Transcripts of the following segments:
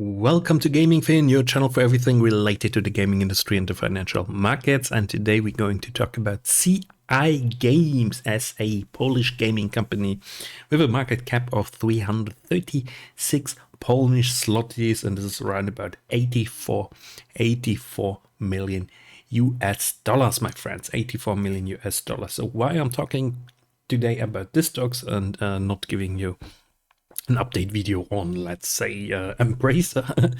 Welcome to Gaming Fin, your channel for everything related to the gaming industry and the financial markets. And today we're going to talk about CI Games as a Polish gaming company with a market cap of 336 Polish zlotys, and this is around about 84 million US dollars, my friends. 84 million US dollars. So why I'm talking today about this stocks and not giving you an update video on, let's say, Embracer.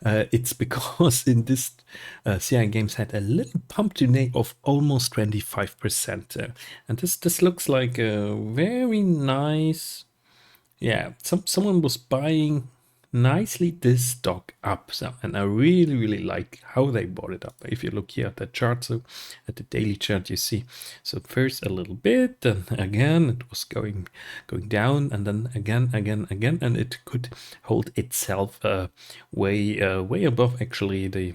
It's because in this CI Games had a little pump today of almost 25%, and this looks like a very nice. Yeah, someone was buying nicely this stock up, so, and I really like how they bought it up. If you look here at the chart, so at the daily chart, you see, so first a little bit, then again it was going down, and then again, and it could hold itself way above actually the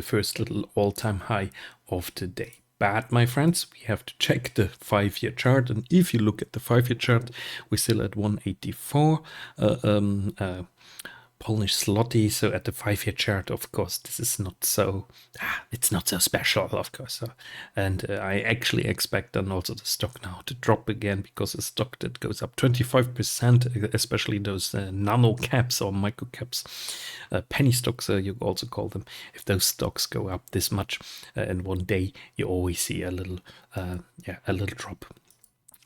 first little all-time high of the day. But my friends, we have to check the 5-year chart, and if you look at the 5-year chart, we're still at 184 Polish zloty. So at the 5-year chart, of course, this is not so, it's not so special, of course. And I actually expect then also the stock now to drop again, because a stock that goes up 25%, especially those nano caps or micro caps, penny stocks, you also call them. If those stocks go up this much in one day, you always see a little drop.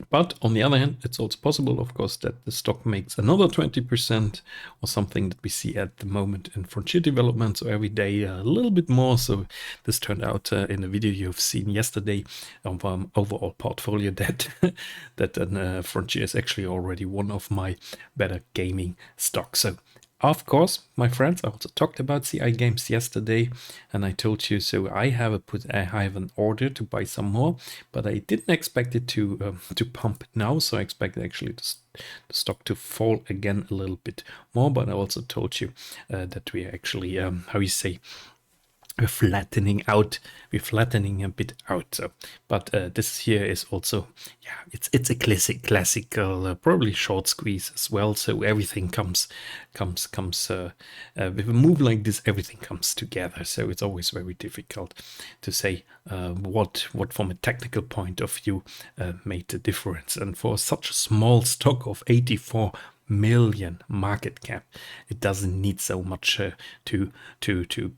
But on the other hand, it's also possible, of course, that the stock makes another 20% or something that we see at the moment in frontier development. So every day a little bit more. So this turned out in the video you've seen yesterday of overall portfolio that frontier is actually already one of my better gaming stocks. So of course, my friends, I also talked about CI Games yesterday, and I told you, so I have an order to buy some more, but I didn't expect it to pump now, so I expect actually the stock to fall again a little bit more. But I also told you that we actually, we're flattening a bit out. So, but this here is also, yeah, it's a classical, probably short squeeze as well. So everything comes with a move like this, everything comes together. So it's always very difficult to say what from a technical point of view made the difference. And for such a small stock of 84 million market cap, it doesn't need so much to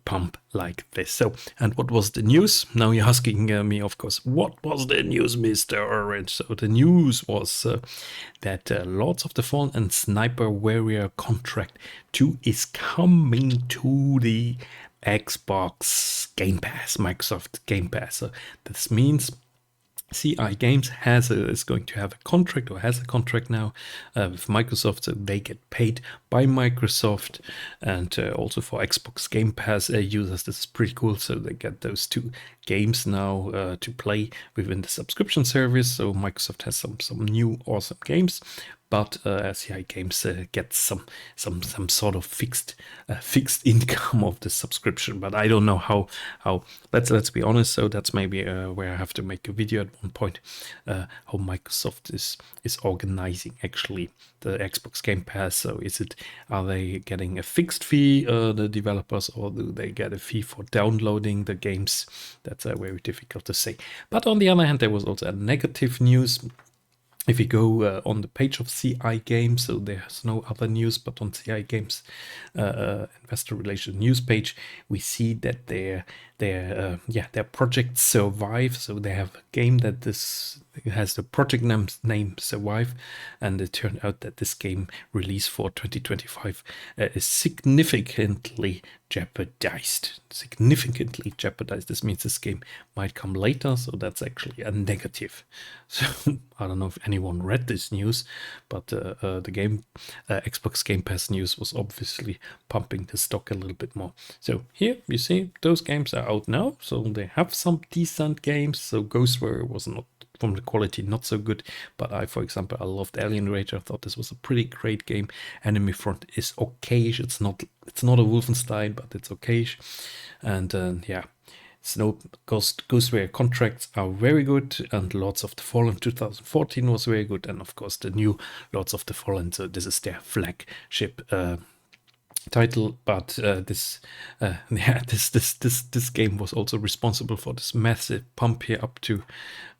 pump like this. So, and what was the news? Now you're asking me, of course, what was the news, Mr. Orange? So the news was that Lords of the Fallen and Sniper Warrior Contract 2 is coming to the Xbox Game Pass, Microsoft Game Pass. So this means CI Games is going to have a contract, or has a contract now with Microsoft, so they get paid by Microsoft. And also for Xbox Game Pass users, this is pretty cool. So they get those two games now to play within the subscription service. So Microsoft has some new awesome games. But CI Games gets some sort of fixed income of the subscription. But I don't know how. Let's be honest. So that's maybe where I have to make a video at one point. How Microsoft is organizing actually the Xbox Game Pass. So are they getting a fixed fee, the developers, or do they get a fee for downloading the games? That's very difficult to say. But on the other hand, there was also a negative news. If you go on the page of CI Games, so there's no other news, but on CI Games investor relations news page, we see that their project Survive. So they have a game that has the project name Survive, and it turned out that this game release for 2025 is significantly jeopardized. This means this game might come later, so that's actually a negative. So I don't know if anyone read this news, but the game Xbox Game Pass news was obviously pumping the stock a little bit more. So here you see those games are out now, so they have some decent games. So Ghost Warrior was not, from the quality, not so good, but for example, I loved Alien Rage. I thought this was a pretty great game. Enemy Front is okayish. It's not a Wolfenstein, but it's okayish. And Ghost Warrior contracts are very good, and Lords of the Fallen 2014 was very good, and of course the new Lords of the Fallen. So this is their flagship title, but this game was also responsible for this massive pump here up to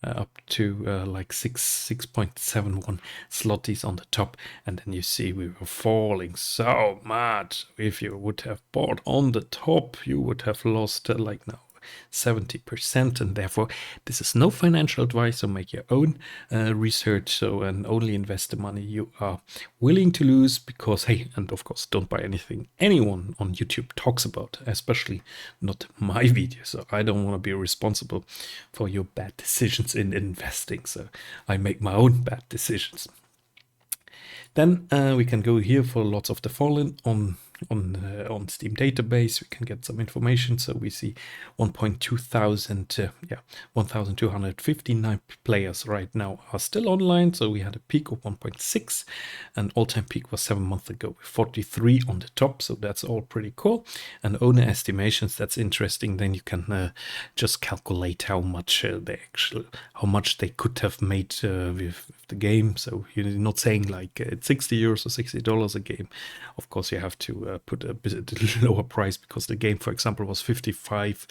like 6.71 zlotys on the top, and then you see we were falling so much. If you would have bought on the top, you would have lost like now 70%, and therefore this is no financial advice, so make your own research, and only invest the money you are willing to lose, because hey, and of course don't buy anything anyone on YouTube talks about, especially not my videos. So I don't want to be responsible for your bad decisions in investing, so I make my own bad decisions. Then we can go here for lots of the fallen on Steam database. We can get some information. So we see 1,259 players right now are still online. So we had a peak of 1.6, and all-time peak was 7 months ago with 43 on the top. So that's all pretty cool. And owner estimations, that's interesting. Then you can just calculate how much they could have made with the game. So you're not saying like it's 60 euros or $60 a game. Of course, you have to put a bit lower price, because the game, for example, was 45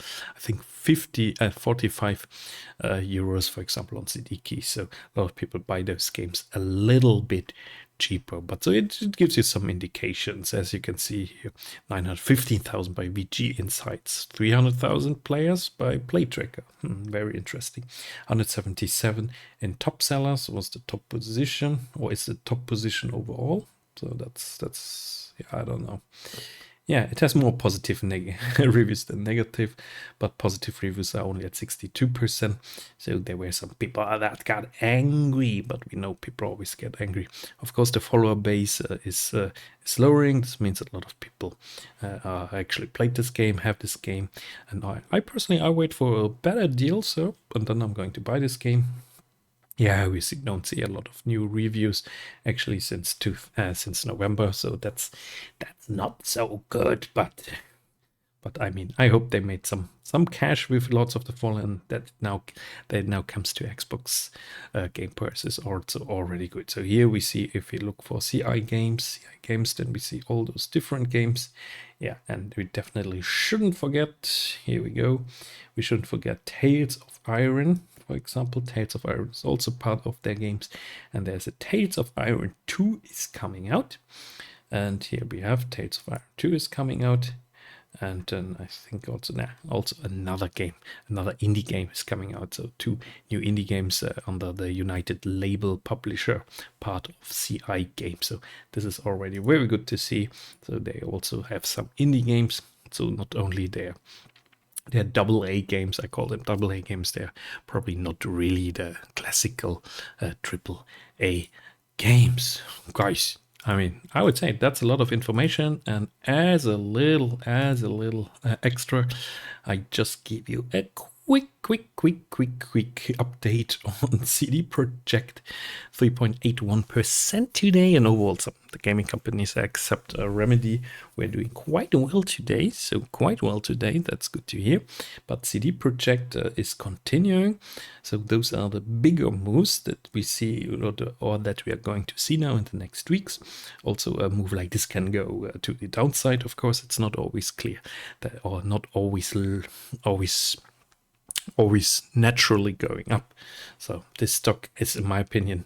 euros, for example, on CD Key. So a lot of people buy those games a little bit cheaper, but so it gives you some indications. As you can see here, 915,000 by VG Insights, 300,000 players by Playtika. Very interesting. 177 in top sellers was the top position, or is the top position overall. So that's yeah, I don't know. Yeah, it has more positive reviews than negative, but positive reviews are only at 62%. So there were some people that got angry, but we know people always get angry. Of course, the follower base is lowering. This means a lot of people actually played this game, have this game, and I personally wait for a better deal, and then I'm going to buy this game. Yeah, we don't see a lot of new reviews actually since November, so that's not so good. But I mean, I hope they made some cash with lots of the Fallen, that now comes to Xbox Game Pass is also already good. So here we see, if we look for CI games, then we see all those different games. Yeah, and we definitely shouldn't forget. Here we go. We shouldn't forget Tales of Iron. For example, Tales of Iron is also part of their games, and there's a Tales of Iron 2 is coming out, and here we have Tales of Iron 2 is coming out, and then I think also another indie game is coming out. So 2 new indie games under the United Label publisher part of CI Games. So this is already very good to see. So they also have some indie games. So not only they're AA games, I call them AA games. They're probably not really the classical AAA games. Guys, I mean, I would say that's a lot of information, and as a little extra, I just give you a quick update on CD Projekt. 3.81% today, and overall the gaming companies except Remedy we're doing quite well today. That's good to hear. But CD Projekt is continuing. So those are the bigger moves that we see, or that we are going to see now in the next weeks. Also, a move like this can go to the downside. Of course, it's not always clear, or not always naturally going up. So this stock is, in my opinion,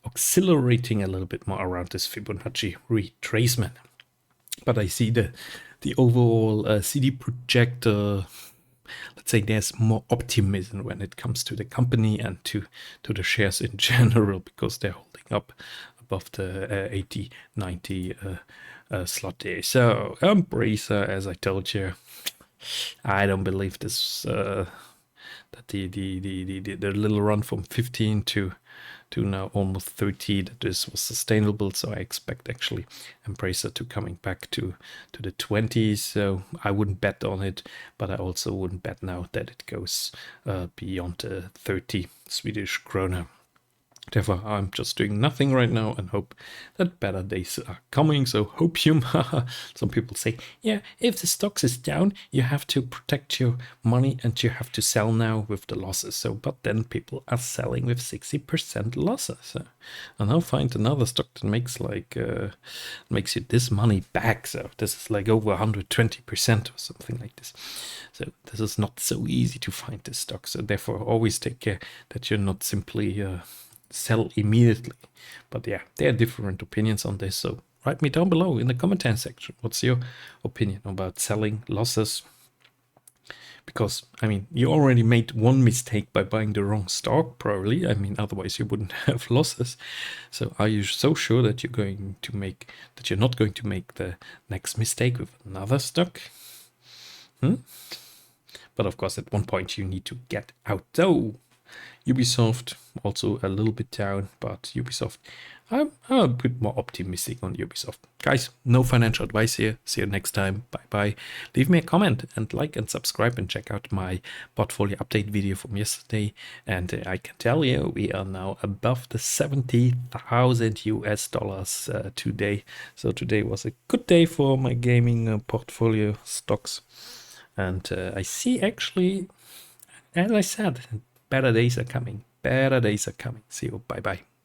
accelerating a little bit more around this Fibonacci retracement. But I see the overall CD Projekt, let's say there's more optimism when it comes to the company and to the shares in general, because they're holding up above the 80, 90 slot day. So Embracer, as I told you, I don't believe this that the little run from 15 to now almost 30, that this was sustainable. So I expect actually Embracer to coming back to the 20s. So I wouldn't bet on it, but I also wouldn't bet now that it goes beyond 30 Swedish krona. Therefore, I'm just doing nothing right now and hope that better days are coming. So hopium. Some people say, yeah, if the stocks is down, you have to protect your money and you have to sell now with the losses. So, but then people are selling with 60% losses. So, and I'll find another stock that makes like makes you this money back. So this is like over 120% or something like this. So this is not so easy to find this stock. So therefore, always take care that you're not simply sell immediately. But yeah, there are different opinions on this, so write me down below in the comment section. What's your opinion about selling losses? Because, I mean, you already made one mistake by buying the wrong stock, probably. I mean, otherwise you wouldn't have losses. So are you so sure that you're not going to make the next mistake with another stock? But of course, at one point you need to get out. So Ubisoft also a little bit down, but Ubisoft, I'm a bit more optimistic on Ubisoft. Guys, no financial advice here. See you next time. Bye bye. Leave me a comment and like and subscribe and check out my portfolio update video from yesterday. And I can tell you, we are now above the 70,000 US dollars today. So today was a good day for my gaming portfolio stocks. And I see actually, as I said, better days are coming. Better days are coming. See you. Bye bye.